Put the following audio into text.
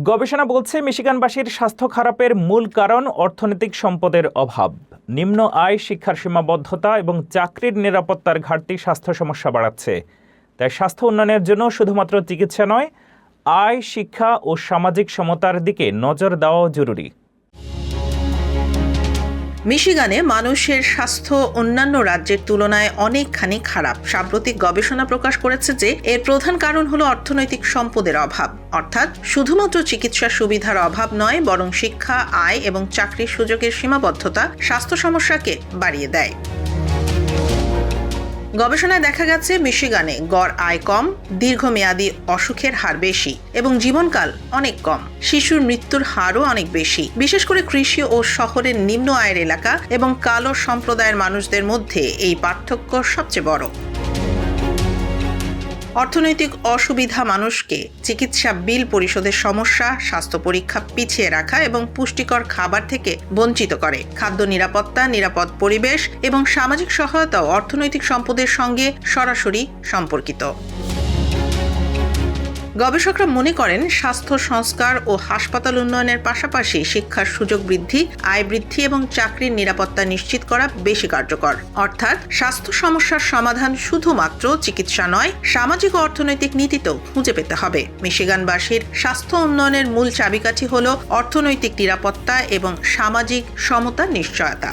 গবেষণা বলছে মিশিগানবাসীর স্বাস্থ্য খারাপের মূল কারণ অর্থনৈতিক সম্পদের অভাব। নিম্ন আয়, শিক্ষার সীমাবদ্ধতা এবং চাকরির নিরাপত্তার ঘাটতি স্বাস্থ্য সমস্যা বাড়াচ্ছে। তাই স্বাস্থ্য উন্নয়নের জন্য শুধুমাত্র চিকিৎসা নয়, আয়, শিক্ষা ও সামাজিক সমতার দিকে নজর দেওয়া জরুরি। মিশিগানে মানুষের স্বাস্থ্য অন্যান্য রাজ্যের তুলনায় অনেকখানি খারাপ। সাম্প্রতিক গবেষণা প্রকাশ করেছে যে এর প্রধান কারণ হলো অর্থনৈতিক সম্পদের অভাব। অর্থাৎ শুধুমাত্র চিকিৎসা সুবিধার অভাব নয়, বরং শিক্ষা, আয় এবং চাকরির সুযোগের সীমাবদ্ধতা স্বাস্থ্য সমস্যাকে বাড়িয়ে দেয়। গবেষণায় দেখা গেছে মিশিগানে গড় আয় কম, দীর্ঘমেয়াদী অসুখের হার বেশি এবং জীবনকাল অনেক কম। শিশুর মৃত্যুর হারও অনেক বেশি, বিশেষ করে কৃষি ও শহরের নিম্ন আয়ের এলাকা এবং কালো সম্প্রদায়ের মানুষদের মধ্যে এই পার্থক্য সবচেয়ে বড়। অর্থনৈতিক অসুবিধা মানুষকে চিকিৎসা বিল পরিশোধের সমস্যা, স্বাস্থ্য পরীক্ষা পিছিয়ে রাখা এবং পুষ্টিকর খাবার থেকে বঞ্চিত করে। খাদ্য নিরাপত্তা, নিরাপদ পরিবেশ এবং সামাজিক সহায়তাও অর্থনৈতিক সম্পদের সঙ্গে সরাসরি সম্পর্কিত। গবেষকরা মনে করেন স্বাস্থ্য সংস্কার ও হাসপাতাল উন্নয়নের পাশাপাশি শিক্ষার সুযোগ বৃদ্ধি, আয় বৃদ্ধি এবং চাকরির নিরাপত্তা নিশ্চিত করা বেশি কার্যকর। অর্থাৎ স্বাস্থ্য সমস্যার সমাধান শুধুমাত্র চিকিৎসা নয়, সামাজিক ও অর্থনৈতিক নীতিতেও খুঁজে পেতে হবে। মিশিগানবাসীর স্বাস্থ্য উন্নয়নের মূল চাবিকাঠি হল অর্থনৈতিক নিরাপত্তা এবং সামাজিক সমতার নিশ্চয়তা।